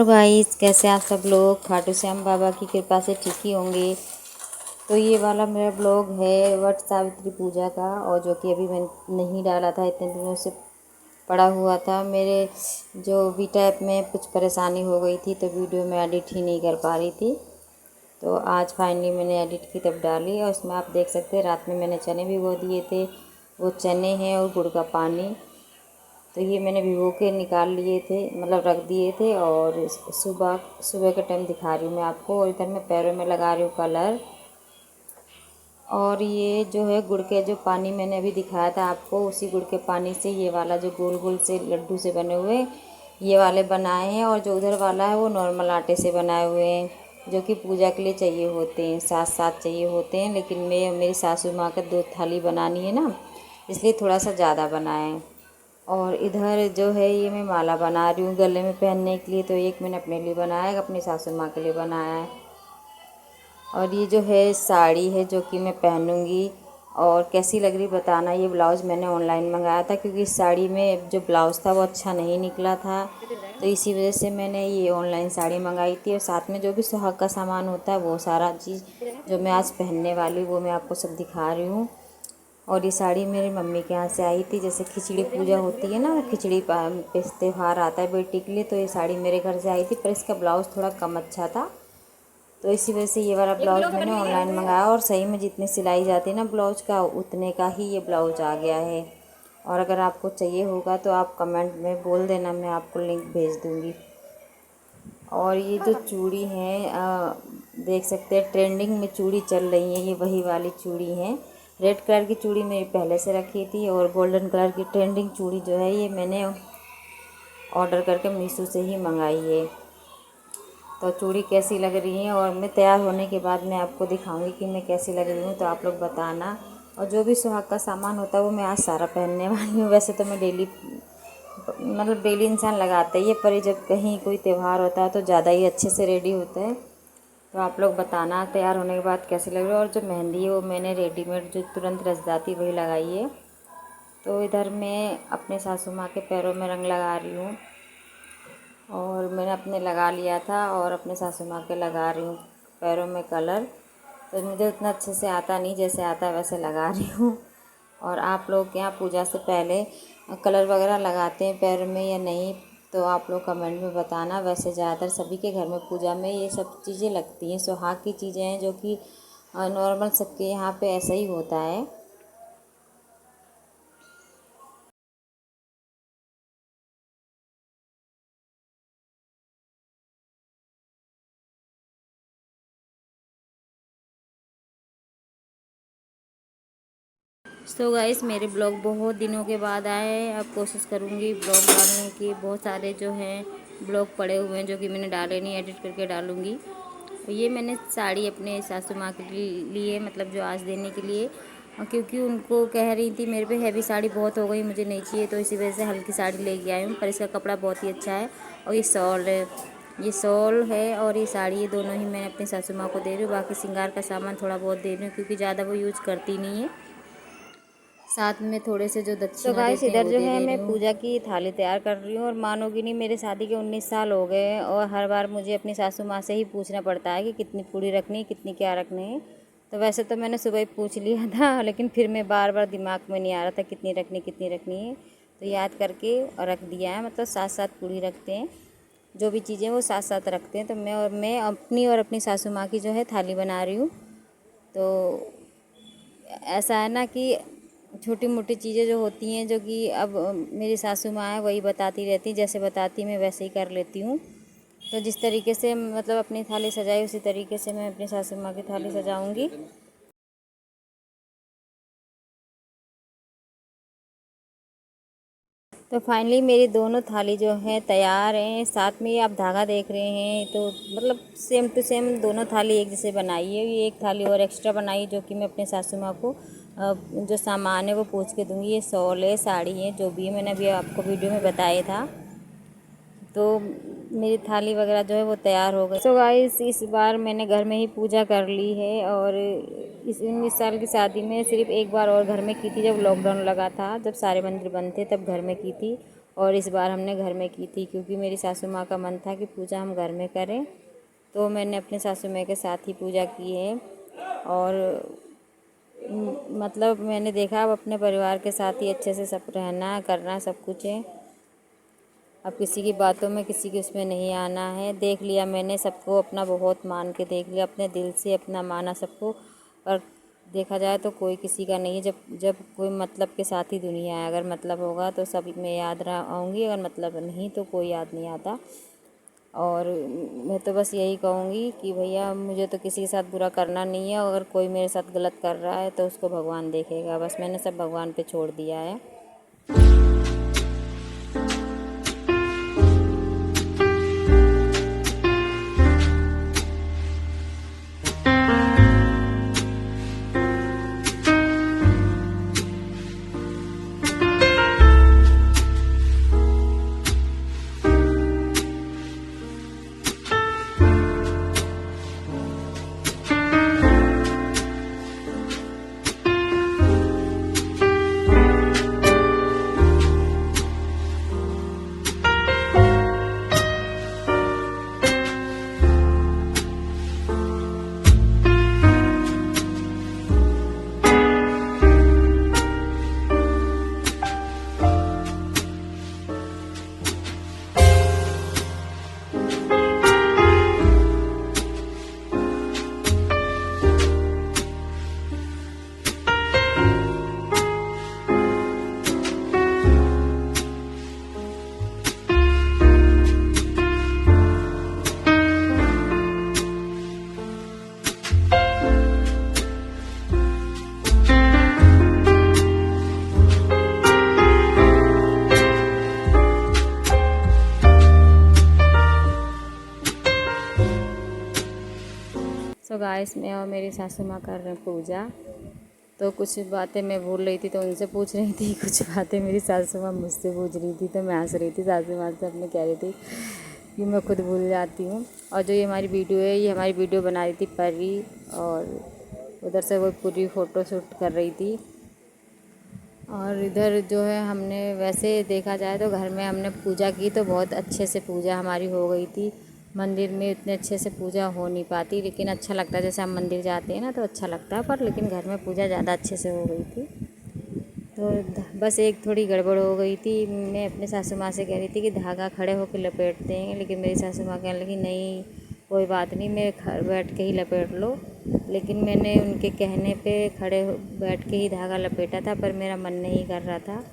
Hello guys, कैसे आप सब लोग। खाटू श्याम बाबा की कृपा से ठीक ही होंगे। तो ये वाला मेरा ब्लॉग है वट सावित्री पूजा का, और जो कि अभी मैं नहीं डाला था, इतने दिनों से पड़ा हुआ था। मेरे जो वीटा ऐप में कुछ परेशानी हो गई थी तो वीडियो में एडिट ही नहीं कर पा रही थी। तो आज फाइनली मैंने एडिट की तब डाली, और उसमें आप देख सकते हैं रात में मैंने चने भिगो दिए थे। वो चने हैं और गुड़ का पानी, तो ये मैंने भिगो के निकाल लिए थे, मतलब रख दिए थे। और सुबह सुबह का टाइम दिखा रही हूँ मैं आपको। और इधर मैं पैरों में लगा रही हूँ कलर। और ये जो है गुड़ के जो पानी मैंने अभी दिखाया था आपको, उसी गुड़ के पानी से ये वाला जो गोल गोल से लड्डू से बने हुए ये वाले बनाए हैं। और जो उधर वाला है वो नॉर्मल आटे से बनाए हुए हैं, जो कि पूजा के लिए चाहिए होते हैं, साथ साथ चाहिए होते हैं। लेकिन मेरी सासू माँ का 2 थाली बनानी है ना, इसलिए थोड़ा सा ज़्यादा बनाए। और इधर जो है ये मैं माला बना रही हूँ गले में पहनने के लिए। तो एक मैंने अपने लिए बनाया है, अपनी सासू माँ के लिए बनाया है। और ये जो है साड़ी है जो कि मैं पहनूँगी, और कैसी लग रही बताना। ये ब्लाउज़ मैंने ऑनलाइन मंगाया था, क्योंकि इस साड़ी में जो ब्लाउज़ था वो अच्छा नहीं निकला था, तो इसी वजह से मैंने ये ऑनलाइन साड़ी मंगाई थी। और साथ में जो भी सुहाग का सामान होता है वो सारा चीज़ जो मैं आज पहनने वाली वो मैं आपको सब दिखा रही हूँ। और ये साड़ी मेरी मम्मी के यहाँ से आई थी। जैसे खिचड़ी पूजा होती है ना, खिचड़ी पे त्यौहार आता है बेटी के लिए, तो ये साड़ी मेरे घर से आई थी। पर इसका ब्लाउज़ थोड़ा कम अच्छा था, तो इसी वजह से ये वाला ब्लाउज़ मैंने ऑनलाइन मंगाया। और सही में जितनी सिलाई जाती है ना ब्लाउज़ का, उतने का ही ये ब्लाउज़ आ गया है। और अगर आपको चाहिए होगा तो आप कमेंट में बोल देना, मैं आपको लिंक भेज दूँगी। और ये जो चूड़ी हैं देख सकते हैं, ट्रेंडिंग में चूड़ी चल रही है, ये वही वाली चूड़ी हैं। रेड कलर की चूड़ी मेरी पहले से रखी थी, और गोल्डन कलर की ट्रेंडिंग चूड़ी जो है ये मैंने ऑर्डर करके मीशो से ही मंगाई है। तो चूड़ी कैसी लग रही है, और मैं तैयार होने के बाद मैं आपको दिखाऊंगी कि मैं कैसी लग रही हूँ, तो आप लोग बताना। और जो भी सुहाग का सामान होता है वो मैं आज सारा पहनने वाली हूँ। वैसे तो मैं डेली मतलब डेली इंसान लगाता ही है, पर जब कहीं कोई त्यौहार होता है तो ज़्यादा ही अच्छे से रेडी होता है। तो आप लोग बताना तैयार होने के बाद कैसे लग रहा है। और जो मेहंदी है वो मैंने रेडीमेड जो तुरंत रच जाती वही लगाई है। तो इधर मैं अपने सासू माँ के पैरों में रंग लगा रही हूँ, और मैंने अपने लगा लिया था और अपने सासू माँ के लगा रही हूँ पैरों में कलर। तो मुझे उतना अच्छे से आता नहीं, जैसे आता है वैसे लगा रही हूँ। और आप लोग के यहाँ पूजा से पहले कलर वगैरह लगाते हैं पैर में या नहीं, तो आप लोग कमेंट में बताना। वैसे ज़्यादातर सभी के घर में पूजा में ये सब चीज़ें लगती हैं, सुहाग की चीज़ें हैं, जो कि नॉर्मल सबके यहाँ पे ऐसा ही होता है। सो गाइस, मेरे ब्लॉग बहुत दिनों के बाद आए हैं। अब कोशिश करूँगी ब्लॉग डालने की। बहुत सारे जो हैं ब्लॉग पड़े हुए हैं जो कि मैंने डाले नहीं, एडिट करके डालूँगी। ये मैंने साड़ी अपने सासू माँ के लिए मतलब जो आज देने के लिए, क्योंकि उनको कह रही थी मेरे पे हैवी साड़ी बहुत हो गई, मुझे नहीं चाहिए, तो इसी वजह से हल्की साड़ी लेके आई हूँ। पर इसका कपड़ा बहुत ही अच्छा है। और ये शॉल है, ये शॉल है और ये साड़ी, ये दोनों ही मैंने अपनी सासू माँ को दे रही हूँ। बाकी श्रृंगार का सामान थोड़ा बहुत दे रही हूँ, क्योंकि ज़्यादा वो यूज करती नहीं है। साथ में थोड़े से जो दक्षिणा गाइस देते हैं इधर वो जो है मैं पूजा की थाली तैयार कर रही हूँ। और मानोगी नहीं, मेरे शादी के 19 साल हो गए हैं, और हर बार मुझे अपनी सासू माँ से ही पूछना पड़ता है कि कितनी पूड़ी रखनी है, कितनी क्या रखनी है। तो वैसे तो मैंने सुबह ही पूछ लिया था, लेकिन फिर मैं बार बार दिमाग में नहीं आ रहा था कितनी रखनी है। तो याद करके रख दिया है, मतलब 7-7 पूड़ी रखते हैं, जो भी चीज़ें वो साथ साथ रखते हैं। तो मैं अपनी और अपनी सासू माँ की जो है थाली बना रही हूँ। तो ऐसा है ना कि छोटी मोटी चीज़ें जो होती हैं, जो कि अब मेरी सासू माँ है वही बताती रहती हैं, जैसे बताती मैं वैसे ही कर लेती हूँ। तो जिस तरीके से मतलब अपनी थाली सजाई उसी तरीके से मैं अपनी सासू माँ की थाली सजाऊँगी। तो फाइनली मेरी दोनों थाली जो है तैयार हैं। साथ में ये आप धागा देख रहे हैं, तो मतलब सेम टू सेम दोनों थाली एक जैसे बनाई है। ये एक थाली और एक्स्ट्रा बनाई, जो कि मैं अपने सासू माँ को जो सामान है वो पूछ के दूँगी। ये शॉल है, साड़ी है, जो भी है मैंने अभी आपको वीडियो में बताया था। तो मेरी थाली वगैरह जो है वो तैयार हो गई। सो गाइस, इस बार मैंने घर में ही पूजा कर ली है। और इस 19 साल की शादी में सिर्फ एक बार और घर में की थी, जब लॉकडाउन लगा था, जब सारे मंदिर बंद थे तब घर में की थी। और इस बार हमने घर में की थी, क्योंकि मेरी सासू माँ का मन था कि पूजा हम घर में करें, तो मैंने अपने सासू माँ के साथ ही पूजा की है। और मतलब मैंने देखा अब अपने परिवार के साथ ही अच्छे से सब रहना करना सब कुछ है। अब किसी की बातों में किसी के उसमें नहीं आना है। देख लिया मैंने सबको, अपना बहुत मान के देख लिया, अपने दिल से अपना माना सबको। और देखा जाए तो कोई किसी का नहीं है। जब जब कोई मतलब के साथ ही दुनिया है। अगर मतलब होगा तो सब मैं याद आऊँगी, अगर मतलब नहीं तो कोई याद नहीं आता। और मैं तो बस यही कहूँगी कि भैया मुझे तो किसी के साथ बुरा करना नहीं है। अगर कोई मेरे साथ गलत कर रहा है तो उसको भगवान देखेगा। बस मैंने सब भगवान पे छोड़ दिया है। सो गाइस, मैं और मेरी सासू माँ कर रहे हैं पूजा। तो कुछ बातें मैं भूल रही थी तो उनसे पूछ रही थी, कुछ बातें मेरी सासू माँ मुझसे पूछ रही थी, तो मैं हंस रही थी सासू माँ से। अपने कह रही थी कि मैं खुद भूल जाती हूँ। और जो ये हमारी वीडियो है, ये हमारी वीडियो बना रही थी परी, और उधर से वो पूरी फ़ोटो शूट कर रही थी। और इधर जो है हमने वैसे देखा जाए तो घर में हमने पूजा की तो बहुत अच्छे से पूजा हमारी हो गई थी। मंदिर में इतने अच्छे से पूजा हो नहीं पाती, लेकिन अच्छा लगता है। जैसे हम मंदिर जाते हैं ना तो अच्छा लगता है, पर लेकिन घर में पूजा ज़्यादा अच्छे से हो गई थी। तो बस एक थोड़ी गड़बड़ हो गई थी। मैं अपने सासू माँ से कह रही थी कि धागा खड़े होकर लपेट देंगे, लेकिन मेरी सासू माँ कहने लगी नहीं कोई बात नहीं, मैं घर बैठ के ही लपेट लो। लेकिन मैंने उनके कहने पे बैठ के ही धागा लपेटा था, पर मेरा मन नहीं कर रहा था।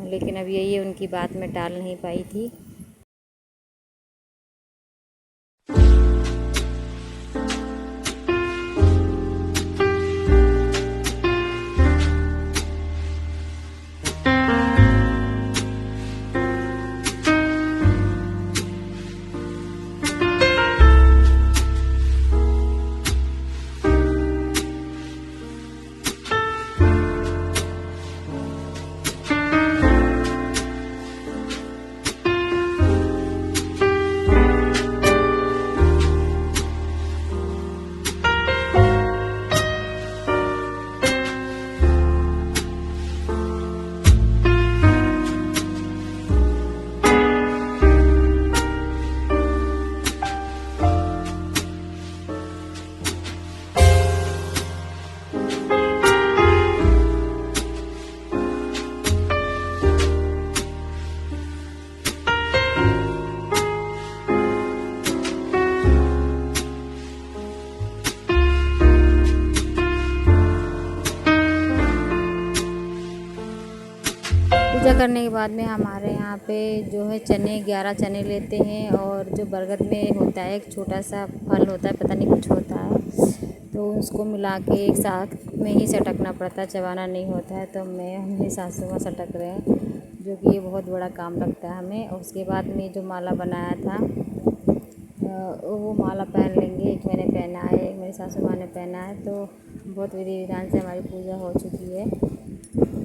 लेकिन अब यही उनकी बात मैं टाल नहीं पाई थी। पूजा करने के बाद में हमारे यहाँ पे जो है चने 11 चने लेते हैं, और जो बरगद में होता है एक छोटा सा फल होता है, पता नहीं कुछ होता है, तो उसको मिला के एक साथ में ही सटकना पड़ता है, चबाना नहीं होता है। तो मैं मेरी सासू माँ सटक रहे हैं, जो कि ये बहुत बड़ा काम लगता है हमें। और उसके बाद में जो माला बनाया था वो माला पहन लेंगे। एक मैंने पहना है, एक मेरी सासू माँ ने पहना है। तो बहुत विधि विधान से हमारी पूजा हो चुकी है।